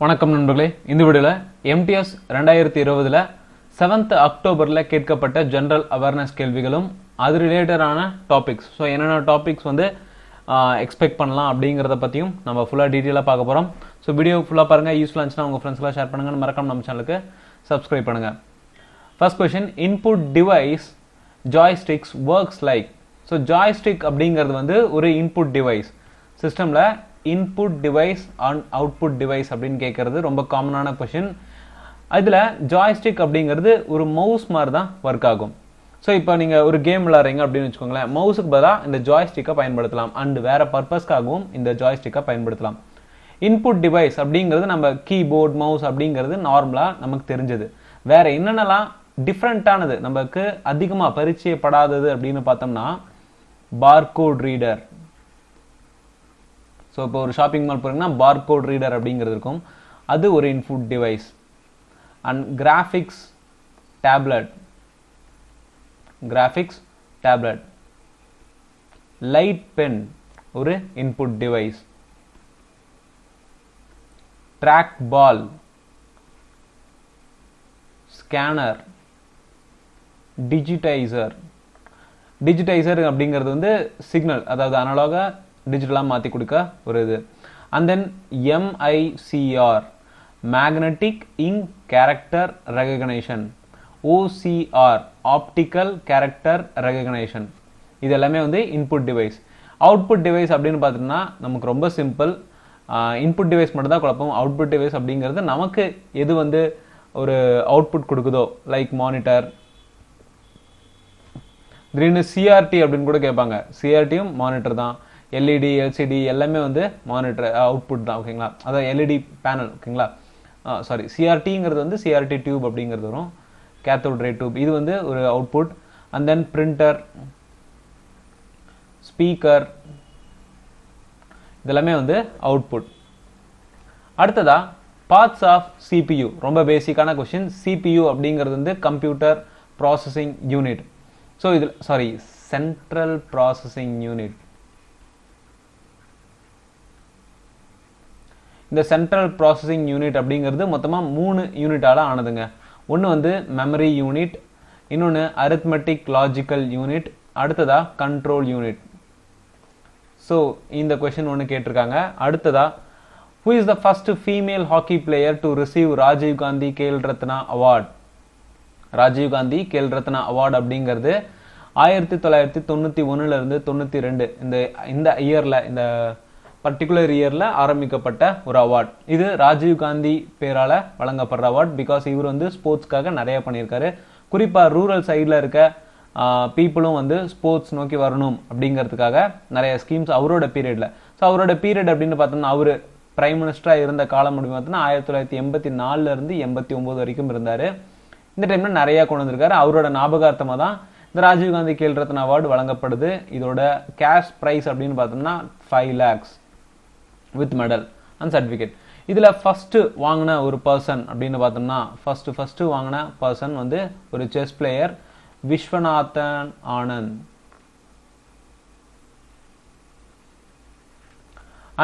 வணக்கம் நண்பர்களே, இந்த வீடியோவில் MTS 2020 7th அக்டோபரில் கேட்கப்பட்ட ஜென்ரல் அவேர்னஸ் கேள்விகளும் அது ரிலேட்டடான டாபிக்ஸ். ஸோ என்னென்ன டாபிக்ஸ் எக்ஸ்பெக்ட் பண்ணலாம் அப்படிங்கிறத பற்றியும் நம்ம ஃபுல்லாக டீட்டெயிலாக பார்க்க போகிறோம். ஸோ வீடியோ ஃபுல்லாக பாருங்கள். யூஸ்ஃபுல்லாக இருந்துச்சுன்னா உங்கள் ஃப்ரெண்ட்ஸ்லாம் ஷேர் பண்ணுங்கள். மறக்காம நம்ம சேனலுக்கு சப்ஸ்கிரைப் பண்ணுங்கள். First question, input device joysticks works like. So joystick அப்படிங்கிறது ஒரு இன்புட் டிவைஸ். சிஸ்டமில் input device and output device அப்படின்னு கேட்கறது ரொம்ப காமனான கொஷின். இதில் ஜாய்ஸ்டிக் அப்படிங்கிறது ஒரு மவுஸ் மாதிரி தான் ஒர்க் ஆகும். ஸோ இப்போ நீங்கள் ஒரு கேம் விளாட்றீங்க அப்படின்னு வச்சுக்கோங்களேன், மவுஸுக்கு பதிலாக இந்த ஜாய்ஸ்டிக்கை பயன்படுத்தலாம் அண்ட் வேறு பர்பஸ்க்காகவும் இந்த ஜாய்ஸ்டிக்கை பயன்படுத்தலாம். இன்புட் டிவைஸ் அப்படிங்கிறது நம்ம கீபோர்ட் மவுஸ் அப்படிங்கிறது நார்மலாக நமக்கு தெரிஞ்சது. வேற என்னென்னலாம் டிஃப்ரெண்ட்டானது நமக்கு அதிகமாக பரிச்சயப்படாதது அப்படின்னு பார்த்தோம்னா பார்கோட் ரீடர். ஸோ இப்போ ஒரு ஷாப்பிங் மால் போகிறீங்கன்னா பார்கோட் ரீடர் அப்படிங்கிறது இருக்கும், அது ஒரு input device. And graphics tablet, light pen ஒரு input device. Track ball, scanner, digitizer அப்படிங்கிறது சிக்னல், அதாவது அனலாக டிஜிட்டலாக மாற்றி கொடுக்க ஒரு இது. And then MICR, magnetic ink character recognition. OCR, optical character recognition. இது எல்லாமே இன்புட் டிவைஸ். அவுட்புட் டிவைஸ் அப்படின்னு பார்த்தோம்னா நமக்கு ரொம்ப சிம்பிள். இன்புட் டிவைஸ் மட்டும் தான் குழப்பம். அவுட்புட் டிவைஸ் அப்படிங்கிறது நமக்கு எது ஒரு அவுட்புட் கொடுக்குதோ, லைக் மானிட்டர். திடீர்னு CRT அப்படின்னு கூட கேட்பாங்க. CRTயும் மானிட்டர் தான். LED LCD எல்லாமே மானிட்டர் அவுட்புட் தான். ஓகேங்களா, அதாவது LED பேனல். ஓகேங்களா, சாரி, CRTங்கிறது CRT டியூப் அப்படிங்கிறது வரும், கேத்தோட் ரே டியூப். இது ஒரு output. And then printer, speaker, இதெல்லாமே அவுட்புட். அடுத்ததா பார்ட்ஸ் ஆஃப் CPU, ரொம்ப பேசிக்கான கொஸ்டின். CPU அப்படிங்கிறது கம்ப்யூட்டர் ப்ராசஸிங் யூனிட். ஸோ இதில் சென்ட்ரல் ப்ராசஸிங் யூனிட். இந்த சென்ட்ரல் ப்ராசஸிங் யூனிட் அப்படிங்கிறது மொத்தமாக 3 யூனிட்டால் ஆனதுங்க. ஒன்று மெமரி யூனிட், இன்னொன்று அரித்மெட்டிக் லாஜிக்கல் யூனிட், அடுத்ததா கண்ட்ரோல் யூனிட். ஸோ இந்த கொஸ்டின் ஒன்று கேட்டிருக்காங்க. அடுத்ததா, who is the first female hockey player to receive Rajiv Gandhi Khel Ratna award? Rajiv Gandhi Khel Ratna award அப்படிங்கிறது 1991 92 இந்த இயரில், இந்த பர்டிகுலர் இயரில் ஆரம்பிக்கப்பட்ட ஒரு அவார்ட். இது ராஜீவ் காந்தி பேரால் வழங்கப்படுற அவார்ட். பிகாஸ் இவர் ஸ்போர்ட்ஸ்க்காக நிறைய பண்ணியிருக்காரு. குறிப்பாக ரூரல் சைடில் இருக்க பீப்புளும் ஸ்போர்ட்ஸ் நோக்கி வரணும் அப்படிங்கிறதுக்காக நிறைய ஸ்கீம்ஸ் அவரோட பீரியடில். ஸோ அவரோட பீரியட் அப்படின்னு பார்த்தோம்னா அவர் பிரைம் மினிஸ்டராக இருந்த காலம் அப்படின்னு பார்த்தோம்னா 1984 89 வரைக்கும் இருந்தார். இந்த டைமில் நிறையா கொண்டு வந்திருக்காரு. அவரோட ஞாபகார்த்தமாக தான் இந்த ராஜீவ்காந்தி கேல் ரத்னா அவார்டு வழங்கப்படுது. இதோட கேஷ் ப்ரைஸ் அப்படின்னு பார்த்தோம்னா 5 lakhs with medal and certificate. இதில் ஃபஸ்ட்டு வாங்கின ஒரு பர்சன் அப்படின்னு பார்த்தோம்னா ஃபஸ்ட்டு வாங்கின பர்சன் ஒரு chess player, Viswanathan Anand.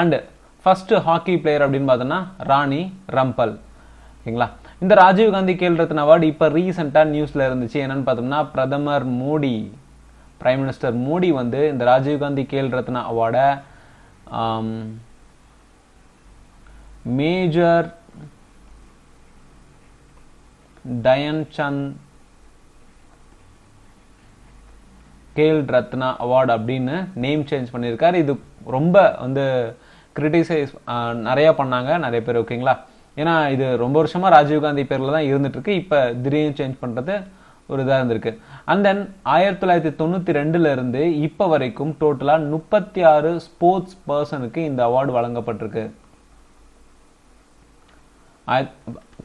And first hockey player அப்படின்னு பார்த்தோம்னா ராணி ரம்பல். ஓகேங்களா, இந்த ராஜீவ்காந்தி கேல் ரத்னா அவார்டு இப்போ ரீசெண்டாக நியூஸில் இருந்துச்சு. என்னன்னு பார்த்தோம்னா பிரதமர் மோடி, பிரைம் மினிஸ்டர் மோடி இந்த ராஜீவ்காந்தி கேல் ரத்னா அவார்டை மேஜர் தயன்சந்த் கேல் ரத்னா அவார்டு அப்படின்னு நேம் சேஞ்ச் பண்ணியிருக்காரு. இது ரொம்ப கிரிட்டிசைஸ் நிறைய பண்ணாங்க நிறைய பேர். ஓகேங்களா, ஏன்னா இது ரொம்ப வருஷமா ராஜீவ்காந்தி பேரில் தான் இருந்துட்டு இருக்கு. இப்போ திடீர்னு சேஞ்ச் பண்ணுறது ஒரு இதாக இருந்திருக்கு. அண்ட் தென் 1992 இருந்து இப்போ வரைக்கும் டோட்டலாக 36 ஸ்போர்ட்ஸ் பர்சனுக்கு இந்த அவார்டு வழங்கப்பட்டிருக்கு.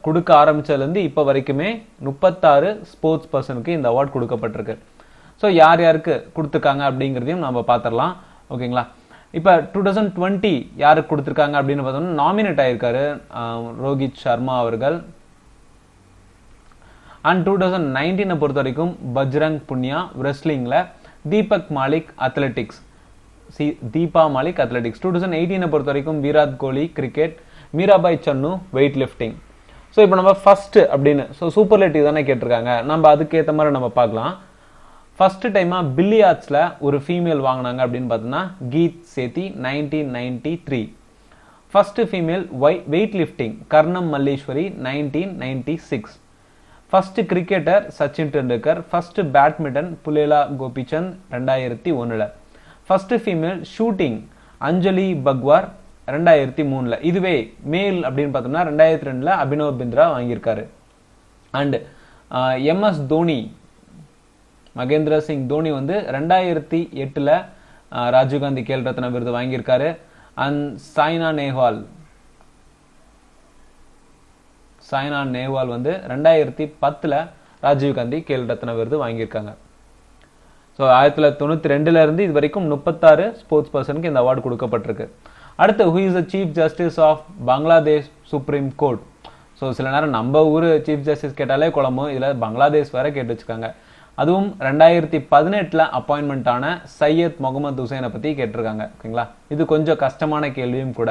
கொடுக்க ஆரம்பிச்சதுலேருந்து இப்போ வரைக்குமே 36 ஸ்போர்ட்ஸ் பர்சனுக்கு இந்த அவார்டு கொடுக்கப்பட்டிருக்கு. ஸோ யார் யாருக்கு கொடுத்துருக்காங்க அப்படிங்கிறதையும் நம்ம பார்த்துடலாம். ஓகேங்களா, இப்போ 2020 யாருக்கு கொடுத்துருக்காங்க அப்படின்னு பார்த்தோம்னா நாமினேட் ஆயிருக்காரு ரோஹித் சர்மா அவர்கள். அண்ட் 2019 பொறுத்த வரைக்கும் பஜ்ரங் புன்யா ரெஸ்லிங்கில், தீபக் மாலிக் அத்லெட்டிக்ஸ், தீபா மாலிக் அத்லெட்டிக்ஸ். 2018 பொறுத்த வரைக்கும் விராட் கோலி கிரிக்கெட், மீராபாய் சன்னு வெயிட் லிஃப்டிங். ஸோ இப்போ நம்ம ஃபர்ஸ்ட் அப்படின்னு சூப்பர்லேட்டிவ் தானே கேட்டிருக்காங்க, நம்ம அதுக்கேற்ற மாதிரி நம்ம பார்க்கலாம். ஃபர்ஸ்ட் டைமாக பில்லியார்ட்ஸில் ஒரு ஃபீமேல் வாங்கினாங்க அப்படின்னு பார்த்தோம்னா Geet Sethi 1993. First female weight lifting Karnam Malleswari 1996. First cricketer Sachin Tendulkar. First badminton Pullela Gopichand 2001. First female shooting Anjali பக்வார் 2003. இதுவே மேல் அப்படின்னு பார்த்தோம்னா 2002 அபினவ் பிந்த்ரா வாங்கியிருக்காரு. அண்ட் MS தோனி, மகேந்திர சிங் தோனி வந்து 2008 ராஜீவ்காந்தி கேல் ரத்னா விருது வாங்கியிருக்காரு. அண்ட் சாய்னா நேவால் வந்து 2010 ராஜீவ்காந்தி கேல் ரத்னா விருது வாங்கியிருக்காங்க. ஸோ 1992 இருந்து இது வரைக்கும் 36 ஸ்போர்ட்ஸ் பர்சனுக்கு இந்த அவார்டு கொடுக்கப்பட்டிருக்கு. அடுத்து who is the chief justice of Bangladesh supreme court. So சில நேரம் நம்ம ஊர் சீஃப் ஜஸ்டிஸ் கேட்டாலே குழம்பும், இதில் பங்களாதேஷ் வேற கேட்டு வச்சுக்காங்க. அதுவும் 2018 அப்பாயின்மெண்ட் ஆன சையத் முகமது ஹுசைனை பற்றி கேட்டிருக்காங்க. ஓகேங்களா, இது கொஞ்சம் கஷ்டமான கேள்வியும் கூட.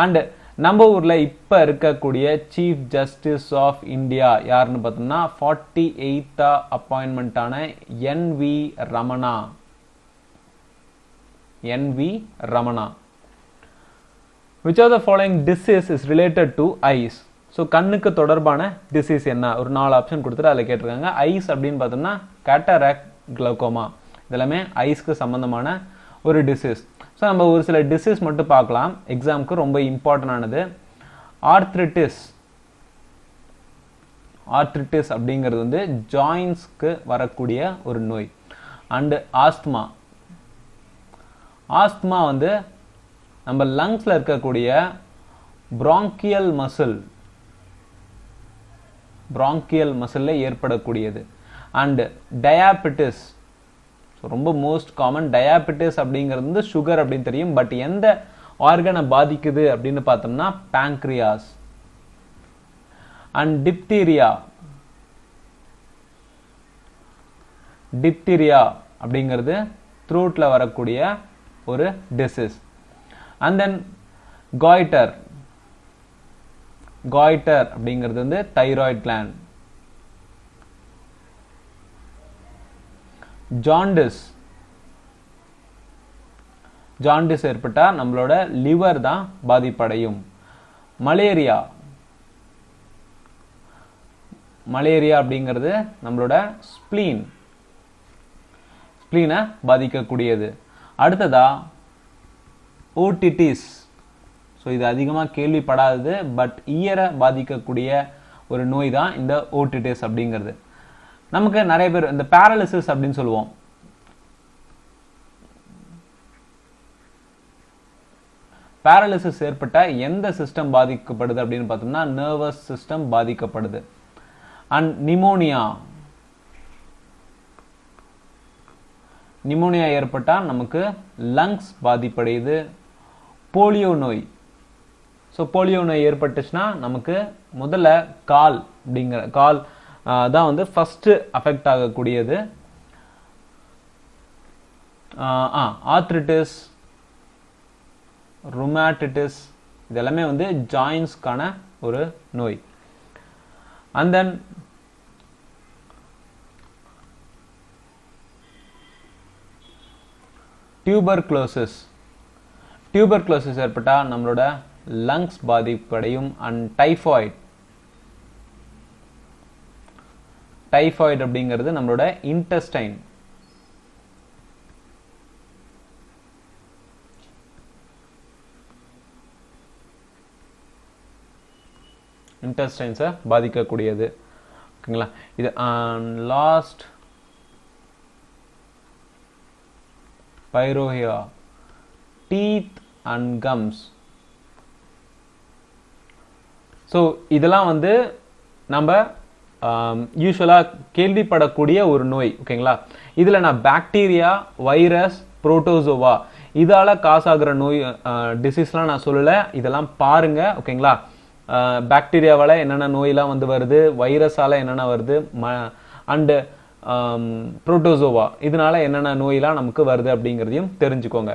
அண்ட் நம்ம ஊரில் இப்போ இருக்கக்கூடிய சீஃப் ஜஸ்டிஸ் ஆஃப் இந்தியா யாருன்னு பார்த்தோம்னா 48th அப்பாயின்மெண்ட் ஆன NV Ramana. Which of the following disease is related to eyes? So கண்ணுக்கு தொடர்பான டிசீஸ் என்ன, ஒரு 4 ஆப்ஷன் கொடுத்துட்டு அதில் கேட்டிருக்காங்க. ஐஸ் அப்படின்னு பார்த்தோம்னா கேட்டராக்ட், கிளோகோமா, இதெல்லாமே ஐஸ்க்கு சம்பந்தமான ஒரு டிசீஸ். ஸோ நம்ம ஒரு சில டிசீஸ் மட்டும் பார்க்கலாம், எக்ஸாமுக்கு ரொம்ப இம்பார்ட்டன்ட் ஆனது. ஆர்த்ரிட்டிஸ் அப்படிங்கிறது வந்து ஜாயின்ஸ்க்கு வரக்கூடிய ஒரு நோய். அண்டு ஆஸ்துமா வந்து நம்ம லங்ஸ்ல இருக்கக்கூடிய பிராங்கியல் மசில்ல ஏற்படக்கூடியது. அண்ட் டயாபெட்டிஸ், ரொம்ப மோஸ்ட் காமன். டயாபெட்டிஸ் அப்படிங்கிறது வந்து சுகர் அப்படின்னு தெரியும், பட் எந்த ஆர்கனை பாதிக்குது அப்படின்னு பார்த்தோம்னா பேங்க்ரியாஸ். அண்ட் டிப்தீரியா அப்படிங்கிறது த்ரோட்ல வரக்கூடிய ஒரு டிசீஸ். அண்ட் தென் காய்டர் அப்படிங்கிறது வந்து தைராய்டு கிளாண்ட். ஜாண்டிஸ் ஏற்பட்டா நம்மளோட லிவர் தான் பாதிப்படையும். மலேரியா அப்படிங்கிறது நம்மளோட ஸ்பிளீனை பாதிக்கக்கூடியது. அடுத்ததா ஓட்டிட்டிஸ். ஸோ இது அதிகமாக கேள்விப்படாதது, பட் ஈயரை பாதிக்கக்கூடிய ஒரு நோய் தான் இந்த ஓட்டிட்டிஸ் அப்படிங்கிறது. நமக்கு நிறைய பேர் இந்த பேரலிசிஸ் அப்படின்னு சொல்லுவோம். பேரலிசிஸ் ஏற்பட்ட எந்த சிஸ்டம் பாதிக்கப்படுது அப்படின்னு பார்த்தோம்னா நர்வஸ் சிஸ்டம் பாதிக்கப்படுது. அண்ட் நிமோனியா ஏற்பட்டால் நமக்கு லங்ஸ் பாதிப்படையுது. போலியோ நோய். ஸோ போலியோ நோய் ஏற்பட்டுச்சுன்னா நமக்கு முதல்ல கால் தான் வந்து ஃபர்ஸ்ட் அஃபெக்ட் ஆகக்கூடியது. ஆர்த்ரிட்டிஸ், ருமேட்டிட்டிஸ் இதெல்லாமே வந்து ஜாயின்ஸ்க்கான ஒரு நோய். அண்ட் தென் டியூபர்குலோசிஸ் ஏற்பட்டா நம்மளோட லங்ஸ் பாதிப்படையும். அண்ட் டைஃபாய்டு அப்படிங்கிறது நம்மளோட இன்டெஸ்டைன்ஸை பாதிக்கக்கூடியது. ஓகேங்களா, இது last pyorrhea, teeth and gums. So இதெல்லாம் வந்து நம்ம யூஸ்வலாக கேள்விப்படக்கூடிய ஒரு நோய். ஓகேங்களா, இதில் நான் பாக்டீரியா, வைரஸ், புரோட்டோசோவா இதால் காசாகிற நோய் டிசீஸ்லாம் நான் சொல்லலை, இதெல்லாம் பாருங்க. ஓகேங்களா, பாக்டீரியாவால் என்னென்ன நோயெல்லாம் வந்து வருது, வைரஸால் என்னென்ன வருது, அண்டு புரோட்டோசோவா இதனால என்னென்ன நோயெல்லாம் நமக்கு வருது அப்படிங்கிறதையும் தெரிஞ்சுக்கோங்க.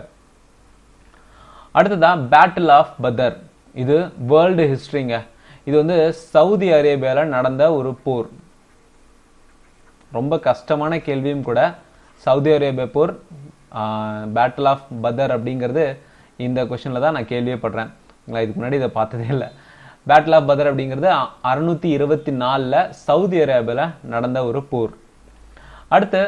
அடுத்ததா பேட்டில் ஆஃப் பதர். இது வேர்ல்டு ஹிஸ்டரிங்க. இது வந்து சவுதி அரேபியாவில் நடந்த ஒரு போர். ரொம்ப கஷ்டமான கேள்வியும் கூட. சவுதி அரேபியா போர், பேட்டில் ஆஃப் பதர் அப்படிங்கிறது இந்த கொஸ்டினில் தான் நான் கேள்வியே படுறேன். இதுக்கு முன்னாடி இதை பார்த்ததே இல்லை. பேட்டில் ஆஃப் பதர் அப்படிங்கிறது 624 சவுதி அரேபியாவில் நடந்த ஒரு போர். அடுத்து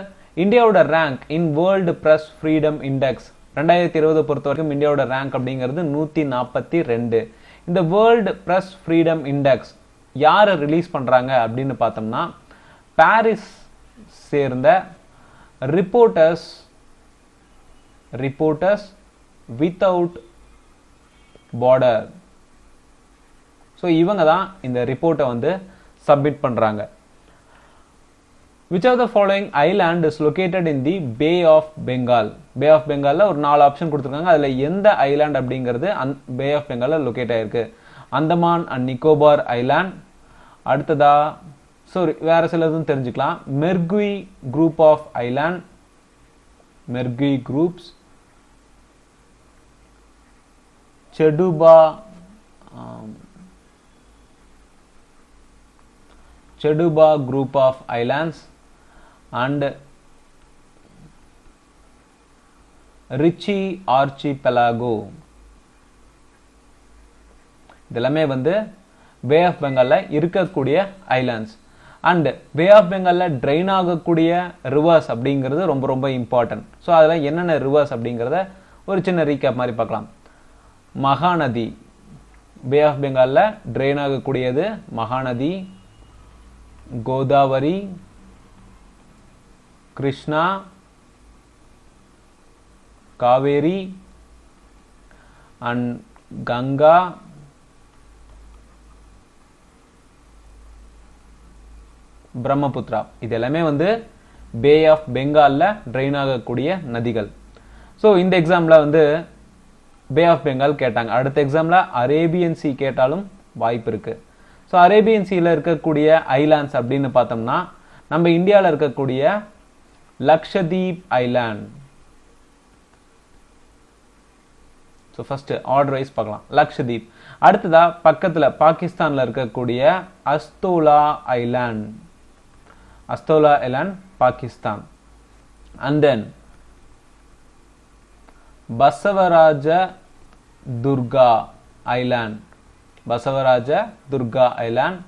இந்தியாவோட rank in world press freedom index 2020 பொறுத்த வரைக்கும் இந்தியாவோட ரேங்க் அப்படிங்கிறது 142. இந்த வேர்ல்டு பிரஸ் ஃப்ரீடம் இண்டெக்ஸ் யார் ரிலீஸ் பண்ணுறாங்க அப்படின்னு பார்த்தோம்னா, பாரிஸ் சேர்ந்த ரிப்போர்ட்டர்ஸ் வித்தவுட் பார்டர். ஸோ இவங்க தான் இந்த ரிப்போர்ட்டை வந்து சப்மிட் பண்ணுறாங்க. Which of the following island is located in the Bay of Bengal? Bay of Bengalல ஒரு 4 ஆப்ஷன் கொடுத்துருக்காங்க. அதில் எந்த ஐலாண்ட் அப்படிங்கிறது பே ஆஃப் பெங்கால்ல லொக்கேட் ஆயிருக்கு? Andaman and Nicobar island. அடுத்ததா வேற சிலதும் தெரிஞ்சுக்கலாம். Mergui group of island, Mergui groups. Cheduba group of islands and Ritchie archipelago. இதெல்லாமே வந்து பே ஆஃப் பெங்கால்ல இருக்கக்கூடிய ஐலாண்ட்ஸ். அண்ட் பே ஆஃப் பெங்கால்ல ட்ரெயின் ஆகக்கூடிய ரிவர்ஸ் அப்படிங்கிறது ரொம்ப ரொம்ப இம்பார்ட்டன்ட். ஸோ அதில் என்னென்ன ரிவர்ஸ் அப்படிங்கிறத ஒரு சின்ன ரீகேப் மாதிரி பார்க்கலாம். மகாநதி, பே ஆஃப் பெங்கால்ல ட்ரெயின் ஆகக்கூடியது மகாநதி. கோதாவரி, கிருஷ்ணா, காவேரி அண்ட் கங்கா, பிரம்மபுத்திரா. இது எல்லாமே வந்து பே ஆஃப் பெங்கால்ல ட்ரெயின் ஆகக்கூடிய நதிகள். ஸோ இந்த எக்ஸாம்ல வந்து பே ஆஃப் பெங்கால் கேட்டாங்க. அடுத்த எக்ஸாம்ல அரேபியன் சி கேட்டாலும் வாய்ப்பு இருக்கு. ஸோ அரேபியன் சீல இருக்கக்கூடிய ஐலாண்ட்ஸ் அப்படின்னு பார்த்தோம்னா, நம்ம இந்தியாவில் இருக்கக்கூடிய Lakshadweep island. So first order wise பார்க்கலாம். லக்ஷதீப். அடுத்ததா பக்கத்தில் பாகிஸ்தானில் இருக்கக்கூடிய Astola island, Astola island Pakistan. And then Basavaraj Durga island, Basavaraj Durga island.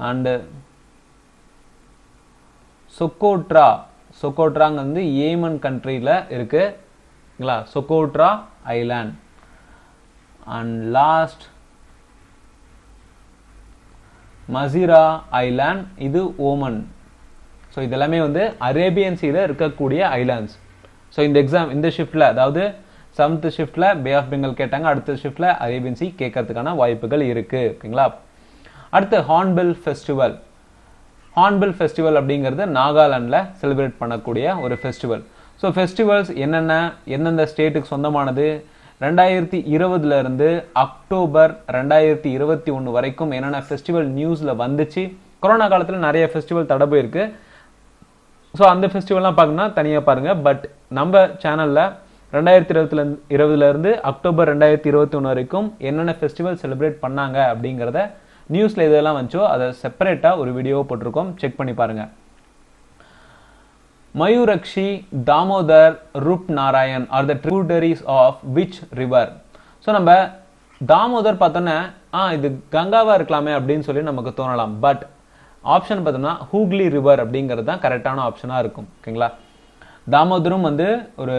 And Socotra, சொக்கோட்ராங்க வந்து ஏமன் கண்ட்ரியில் இருக்குங்களா, Socotra island. And last Masirah island, இது ஓமன். ஸோ இதெல்லாமே வந்து அரேபியன் சீல இருக்கக்கூடிய ஐலாண்ட்ஸ். ஸோ இந்த எக்ஸாம் இந்த ஷிஃப்ட்ல, அதாவது 7th ஷிஃப்ட்ல பே ஆஃப் பெங்கால் கேட்டாங்க, அடுத்த ஷிஃப்ட்ல அரேபியன் சி கேட்கறதுக்கான வாய்ப்புகள் இருக்கு. ஓகேங்களா. அடுத்து ஹார்ன்பில் ஃபெஸ்டிவல். ஹார்ன்பில் ஃபெஸ்டிவல் அப்படிங்கிறது நாகாலாண்டில் செலிப்ரேட் பண்ணக்கூடிய ஒரு ஃபெஸ்டிவல். ஸோ ஃபெஸ்டிவல்ஸ் எந்தெந்த ஸ்டேட்டுக்கு சொந்தமானது, 2020 இருந்து அக்டோபர் 2021 வரைக்கும் என்னென்ன ஃபெஸ்டிவல் நியூஸில் வந்துச்சு. கொரோனா காலத்தில் நிறைய ஃபெஸ்டிவல் தடை போயிருக்கு. ஸோ அந்த ஃபெஸ்டிவல்லாம் பார்க்கணும்னா தனியாக பாருங்கள். பட் நம்ம சேனலில் 2020 இருந்து அக்டோபர் 2021 வரைக்கும் என்னென்ன ஃபெஸ்டிவல் செலிப்ரேட் பண்ணாங்க அப்படிங்கிறத நியூஸில் இதெல்லாம் வந்துச்சோ அதை செப்பரேட்டாக ஒரு வீடியோ போட்டிருக்கோம், செக் பண்ணி பாருங்கள். Mayurakshi, Damodar, Rupnarayan are the tributaries of which river? So நம்ம தாமோதர் பார்த்தோன்னே இது கங்காவா இருக்கலாமே அப்படின்னு சொல்லி நமக்கு தோணலாம். பட் ஆப்ஷன் பார்த்தோம்னா ஹூக்லி ரிவர் அப்படிங்கிறது தான் கரெக்டான ஆப்ஷனாக இருக்கும். ஓகேங்களா. தாமோதரும் வந்து ஒரு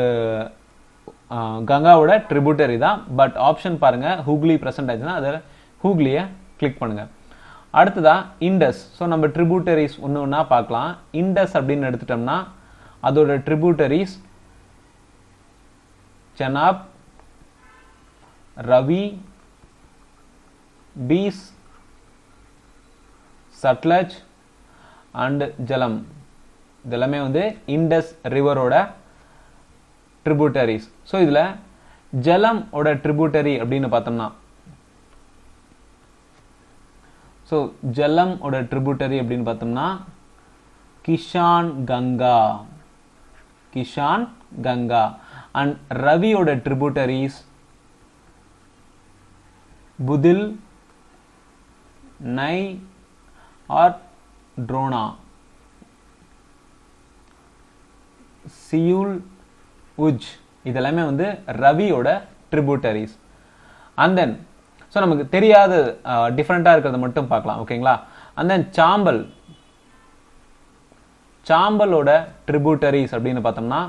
கங்காவோட ட்ரிபியூட்டரி தான். பட் ஆப்ஷன் பாருங்க, ஹூக்லி ப்ரெசென்ட் ஆச்சுன்னா அதில் ஹூக்லியை கிளிக் பண்ணுங்க. அடுத்ததா இண்டஸ். ஸோ நம்ம ட்ரிபியூட்டரிஸ் ஒன்று ஒன்றா பார்க்கலாம். இண்டஸ் அப்படின்னு எடுத்துட்டோம்னா அதோட ட்ரிபியூட்டரிஸ் செனாப், ரவி, பீஸ், சட்லஜ் அண்ட் ஜலம். இதெல்லாமே வந்து இண்டஸ் ரிவரோட ட்ரிபியூட்டரிஸ். ஸோ இதில் ஜலம் ஓட ட்ரிபியூட்டரி அப்படின்னு பார்த்தோம்னா, ஸோ ஜலம் ஓட ட்ரிபியூட்டரி அப்படின்னு பார்த்தோம்னா கிஷான் கங்கா, கிஷான் கங்கா. அண்ட் ரவியோட ட்ரிபியூட்டரிஸ் புதில், நை ஆர் ட்ரோனா, சியூல், உஜ் இதெல்லாமே வந்து ரவியோட ட்ரிபியூட்டரிஸ். அண்ட் தென் ஸோ நமக்கு தெரியாத டிஃப்ரெண்டா இருக்கிறத மட்டும் பார்க்கலாம். ஓகேங்களா? அண்ட் தென் சாம்பல், சாம்பலோட ட்ரிபியூட்டரிஸ் அப்படின்னு பார்த்தோம்னா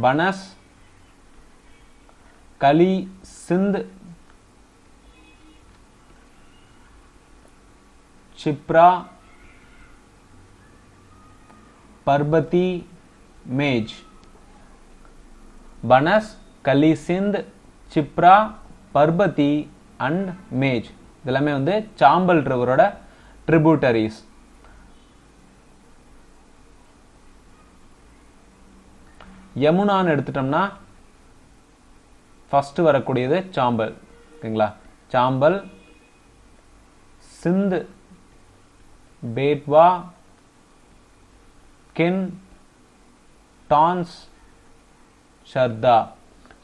பனஸ், கலி, சிந்த், சிப்ரா, பர்பதி, மேஜ். பனஸ், கலி, சிந்த், சிப்ரா, பர்பதி அண்ட் மேஜ் இதெல்லாமே வந்து சாம்பல் ரிவரோட ட்ரிபியூட்டரிஸ். யமுனான்னு எடுத்துட்டோம்னா ஃபர்ஸ்ட் வரக்கூடியது சாம்பல். ஓகேங்களா? சாம்பல், சிந்த், பேட்வா, கின், டான்ஸ், ஷர்தா.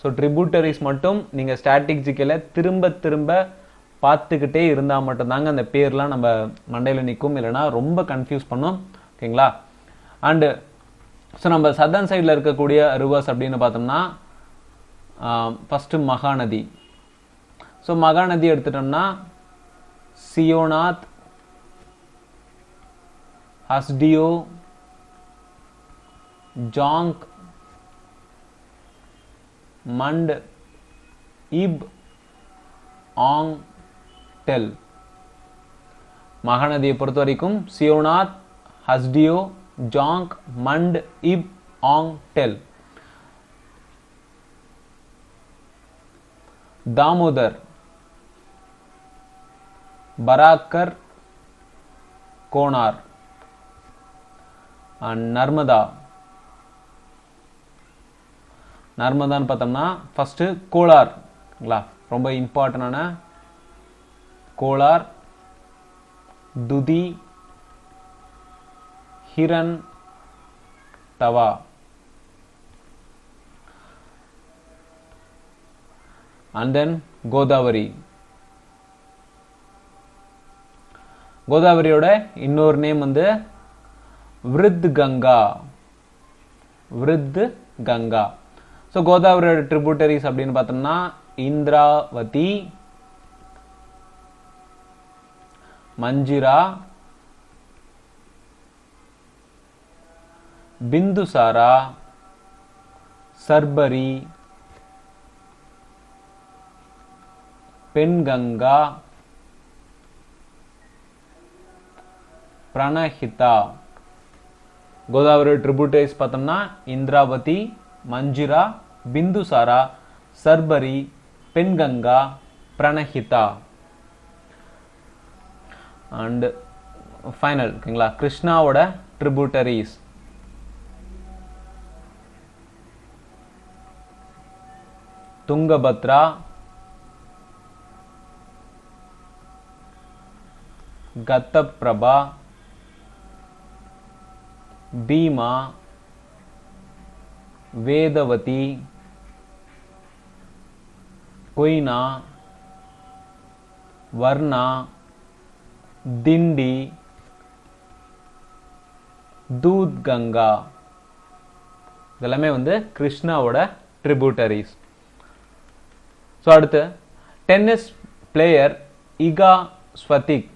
ஸோ ட்ரிபியூட்டரிஸ் மட்டும் நீங்கள் ஸ்டாட்டிக் ஜிகேல திரும்ப திரும்ப பார்த்துக்கிட்டே இருந்தால் மட்டும்தாங்க அந்த பேர்லாம் நம்ம மண்டையில் நிற்கும், இல்லைனா ரொம்ப கன்ஃபியூஸ் பண்ணும். ஓகேங்களா? அண்டு ஸோ நம்ம சதர்ன் சைடில் இருக்கக்கூடிய ரிவர்ஸ் அப்படின்னு பார்த்தோம்னா ஃபஸ்ட்டு மகாநதி. ஸோ மகாநதி எடுத்துட்டோம்னா சியோநாத், ஹஸ்டியோ, ஜாங்க், மண்ட், இப், ஆங், டெல். மகாநதியை பொறுத்த வரைக்கும் சியோநாத், ஹஸ்டியோ, ஜாங்க், மண்ட், இப், ஆங், டெல். தாமோதர், பராக்கர், கோனார். நர்மதா, நர்மதான்னு பார்த்தோம்னா ஃபர்ஸ்ட் கோலார். ரொம்ப இம்பார்ட்டன்டான கோலார், துதி, ஹிரன், தவா. And then Godavari. கோதாவரியோட இன்னொரு நேம் வந்து விருத் கங்கா, விருத் கங்கா. ஸோ கோதாவரியோட ட்ரிபியூட்டரிஸ் அப்படின்னு பார்த்தோம்னா இந்திராவதி, மஞ்சிரா, பிந்துசாரா, சர்பரி, பெண்கங்கா, பிரணஹிதா. கோதாவரி ட்ரிபியூட்டரிஸ் பார்த்தோம்னா இந்திராவதி, மஞ்சிரா, பிந்துசாரா, சர்பரி, பெண்கங்கா, பிரணஹிதா. அண்ட் ஃபைனல் ஓகேங்களா கிருஷ்ணாவோட ட்ரிபியூட்டரிஸ். துங்கபத்ரா, கத்தப்பிரபா, பீமா, வேதவதி, கொய்னா, வர்ணா, திண்டி, தூத் கங்கா. இதெல்லாமே வந்து கிருஷ்ணாவோட ட்ரிபியூட்டரிஸ். ஸோ அடுத்து tennis player Iga Swiatek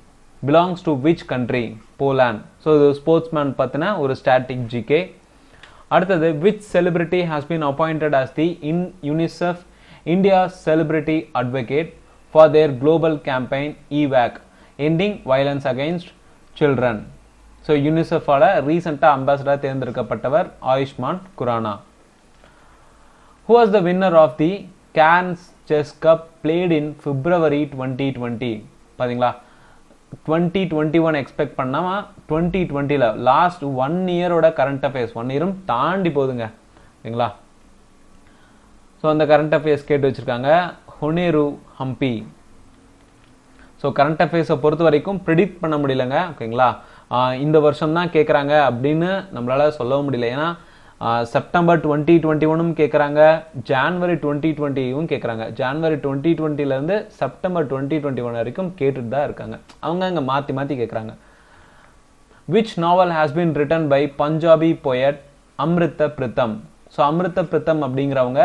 belongs to which country? Poland. So இது ஸ்போர்ட்ஸ்மேன் பார்த்தினா ஒரு ஸ்டாட்டிக் ஜிகே. அடுத்தது which celebrity has been appointed as the UNICEF India celebrity advocate for their global campaign awake ending violence against children. So யூனிசெஃபால ரீசெண்டாக ambassador தேர்ந்தெடுக்கப்பட்டவர் Ayushmann Khurrana. Who was the winner of the Cairns Chess Cup played in February 2020? பாத்தீங்களா 2021 expect பண்ணாம 2020ல last 1 இயரோட current affairs 1 இயரும் தாண்டி போகுதுங்க சரிங்களா. So அந்த current affairs கேட்டு வச்சிருக்காங்க ஹொனேரு ஹம்பி. ஸோ கரண்ட் அஃபேர்ஸை பொறுத்த வரைக்கும் ப்ரிடிக்ட் பண்ண முடியலங்க ஓகேங்களா. இந்த வருஷம் தான் கேட்குறாங்க அப்படின்னு நம்மளால சொல்லவும் முடியல. ஏன்னா செப்டம்பர் 2021 கேட்குறாங்க, ஜான்வரி 2020 கேட்குறாங்க. ஜான்வரி 2020 செப்டம்பர் 2021 வரைக்கும் கேட்டுட்டு தான் இருக்காங்க. அவங்க அங்கே மாற்றி மாற்றி கேட்குறாங்க. Which novel has been written by Punjabi poet Amrita Pritam. So Amrita Pritam அப்படிங்கிறவங்க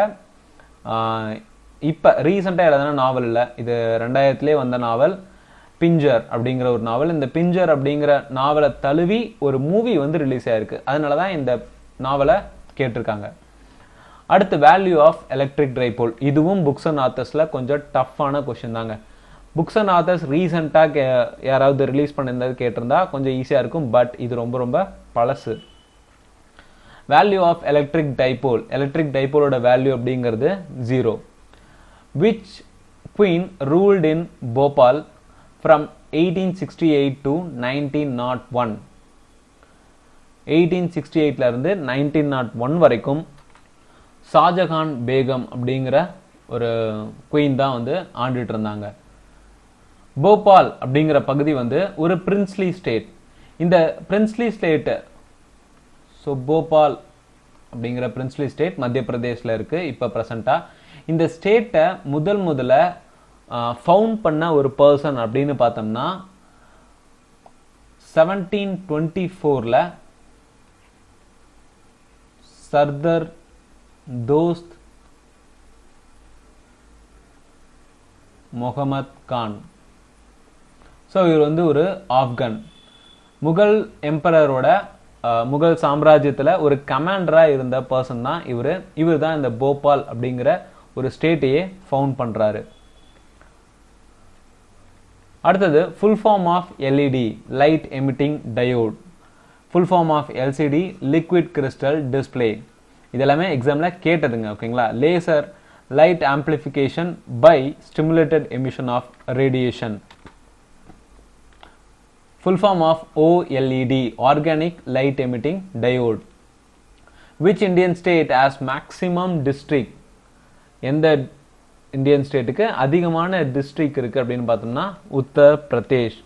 இப்போ ரீசெண்டாக எழுதின நாவல் இல்லை, இது 2000 வந்த நாவல் பிஞ்சர் அப்படிங்கிற ஒரு நாவல். இந்த பிஞ்சர் அப்படிங்கிற நாவலை தழுவி ஒரு மூவி ரிலீஸ் ஆயிருக்கு. அதனால தான் இந்த நாவலை கேட்டிருக்காங்க. அடுத்து வேல்யூ ஆஃப் எலக்ட்ரிக் டைபோல். இதுவும் புக்ஸ் அண்ட் ஆத்தர்ஸில் கொஞ்சம் டஃப்பான கொஸ்டின் தாங்க. புக்ஸ் அண்ட் ஆத்தர்ஸ் ரீசெண்டாக யாராவது ரிலீஸ் பண்ணியிருந்தது கேட்டிருந்தா கொஞ்சம் ஈஸியாக இருக்கும். பட் இது ரொம்ப ரொம்ப பழசு. Value of electric dipole. Electric டைபோலோட வேல்யூ அப்படிங்கிறது 0. Which queen ruled in Bhopal from 1868 to 1901. 1868 இருந்து 1901 வரைக்கும் ஷாஜகான் பேகம் அப்படிங்கிற ஒரு குயின் தான் ஆண்டுட்டு இருந்தாங்க. போபால் அப்படிங்கிற பகுதி ஒரு பிரின்ஸ்லி ஸ்டேட். இந்த பிரின்ஸ்லி ஸ்டேட், ஸோ போபால் அப்படிங்கிற பிரின்ஸ்லி ஸ்டேட் மத்திய பிரதேசில் இருக்கு இப்போ ப்ரெசண்டா. இந்த ஸ்டேட்டை முதல்ல ஃபவுண்ட் பண்ண ஒரு பர்சன் அப்படின்னு பார்த்தோம்னா 1724 சர்தார் தோஸ்த் முகமது கான். ஸோ இவர் ஒரு ஆப்கன் முகல் எம்பரரோட முகல் சாம்ராஜ்யத்தில் ஒரு கமாண்டராக இருந்த பர்சன் தான் இவர் தான் இந்த போபால் அப்படிங்கிற ஒரு ஸ்டேட்டையே ஃபவுண்ட் பண்ணுறாரு. அடுத்தது full form of LED, light emitting diode. Full form of LCD, liquid crystal display. இதெல்லாமே எக்ஸாமில் கேட்டதுங்க. ஓகேங்களா. Laser light amplification by stimulated emission of radiation. Full form of OLED, organic light emitting diode. Which Indian state has maximum district. எந்த Indian ஸ்டேட்டுக்கு அதிகமான district இருக்குது அப்படின்னு பார்த்தோம்னா உத்தரப்பிரதேஷ்.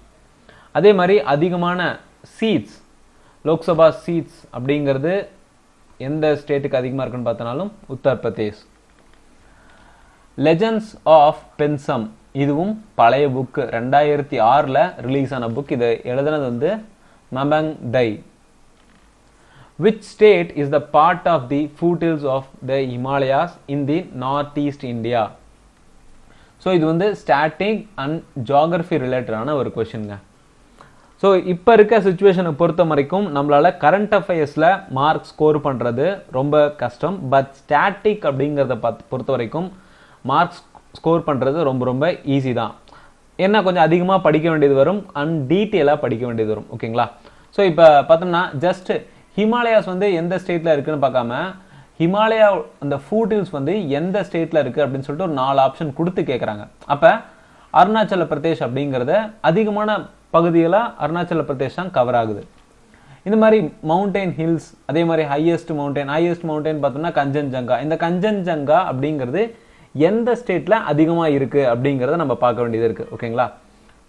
அதே மாதிரி அதிகமான சீட்ஸ், லோக்சபா சீட்ஸ் அப்படிங்கிறது எந்த ஸ்டேட்டுக்கு அதிகமாக இருக்குன்னு பார்த்தனாலும் உத்தரப்பிரதேஷ். Legends of பென்சம். இதுவும் பழைய புக்கு, 2006 ரிலீஸ் ஆன புக். இதை எழுதுனது மபங் tie. Which state is the part of the foothills of the Himalayas in the northeast India? So இது ஸ்டாட்டிக் அண்ட் ஜியாகிரஃபி ரிலேட்டடான ஒரு கொஷினுங்க. ஸோ இப்போ இருக்க சுச்சுவேஷனை பொறுத்த வரைக்கும் நம்மளால் கரண்ட் அஃபேர்ஸில் மார்க் ஸ்கோர் பண்ணுறது ரொம்ப கஷ்டம். பட் ஸ்டாட்டிக் அப்படிங்கிறத பொறுத்த வரைக்கும் மார்க்ஸ் ஸ்கோர் பண்ணுறது ரொம்ப ரொம்ப ஈஸி தான். என்ன கொஞ்சம் அதிகமாக படிக்க வேண்டியது வரும் அண்ட் டீட்டெயிலாக படிக்க வேண்டியது வரும். ஓகேங்களா. ஸோ இப்போ பார்த்தோம்னா ஜஸ்ட் ஹிமாலயாஸ் எந்த ஸ்டேட்டில் இருக்குன்னு பார்க்காம ஹிமாலயா அந்த ஃபூட்டில்ஸ் எந்த ஸ்டேட்டில் இருக்குது அப்படின்னு சொல்லிட்டு ஒரு 4 ஆப்ஷன் கொடுத்து கேட்குறாங்க. அப்போ அருணாச்சல பிரதேஷ் அப்படிங்கிறத அதிகமான பகுதிகளாக அருணாச்சல பிரதேஷ் தான் கவர் ஆகுது. இந்த மாதிரி மவுண்டைன் ஹில்ஸ், அதே மாதிரி ஹையஸ்ட் மவுண்டைன் பார்த்தோம்னா கஞ்சன்ஜங்கா. இந்த கஞ்சன்ஜங்கா அப்படிங்கிறது எந்த ஸ்டேட்டில் அதிகமாக இருக்குது அப்படிங்கிறத நம்ம பார்க்க வேண்டியது இருக்குது. ஓகேங்களா.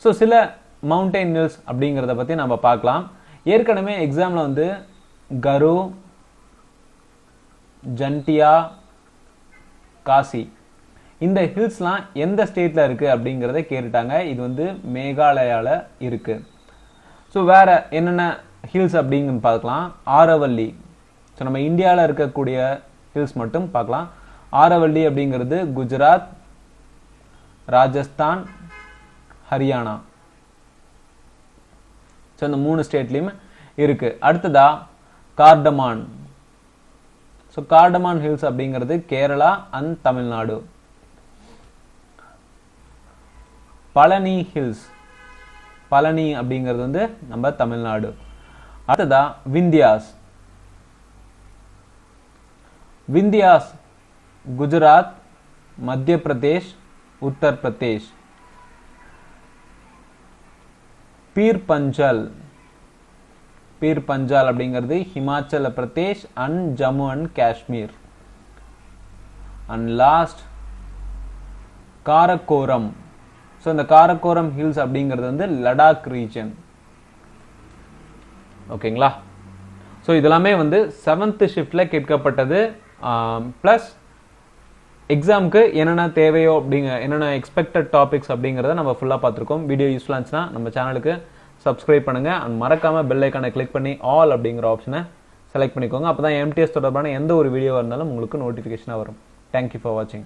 ஸோ சில மவுண்டைன் ஹில்ஸ் அப்படிங்கிறத பற்றி நம்ம பார்க்கலாம். ஏற்கனவே எக்ஸாமில் கரு, ஜன்டியா, காசி இந்த ஹில்ஸ்லாம் எந்த ஸ்டேட்டில் இருக்குது அப்படிங்கிறத கேட்டுட்டாங்க. இது மேகாலயாவில் இருக்குது. ஸோ வேறு என்னென்ன ஹில்ஸ் அப்படிங்கன்னு பார்க்கலாம். ஆரவல்லி. ஸோ நம்ம இந்தியாவில் இருக்கக்கூடிய ஹில்ஸ் மட்டும் பார்க்கலாம். ஆரவல்லி அப்படிங்கிறது குஜராத், ராஜஸ்தான், ஹரியானா. ஸோ இந்த 3 ஸ்டேட்லேயுமே இருக்குது. அடுத்ததா கார்டமான். ஸோ கார்டமான் ஹில்ஸ் அப்படிங்கிறது கேரளா அண்ட் தமிழ்நாடு. பழனி ஹில்ஸ், பழனி அப்படிங்கிறது நம்ம தமிழ்நாடு. அடுத்ததா விந்தியாஸ். விந்தியாஸ் குஜராத், மத்திய பிரதேஷ், உத்தரப்பிரதேஷ். பீர் பஞ்சல், பீர் பஞ்சால் அப்படிங்கிறது Himachal Pradesh and Jammu and Kashmir. And last Karakoram. So இந்த காரக்கோரம் ஹில்ஸ் அப்படிங்கிறது லடாக் ரீஜன். ஓகேங்களா. ஸோ இதெல்லாமே வந்து 7th ஷிஃப்டில் கேட்கப்பட்டது. ப்ளஸ் எக்ஸாமுக்கு என்னென்ன தேவையோ என்னென்ன எக்ஸ்பெக்டட் டாபிக்ஸ் அப்படிங்கிறத நம்ம ஃபுல்லாக பார்த்துருக்கோம். வீடியோ யூஸ்ஃபுல்லாக இருந்துச்சுன்னா நம்ம சேனலுக்கு சப்ஸ்கிரைப் பண்ணுங்கள். அண்ட் மறக்காமல் பெல் ஐக்கானை கிளிக் பண்ணி ஆல் அப்படிங்கிற ஆப்ஷனை செலக்ட் பண்ணிக்கோங்க. அப்போ தான் எம்டிஎஸ் தொடர்பான எந்த ஒரு வீடியோ இருந்தாலும் உங்களுக்கு நோட்டிஃபிகேஷனாக வரும். தேங்க்யூ ஃபார் வாட்சிங்.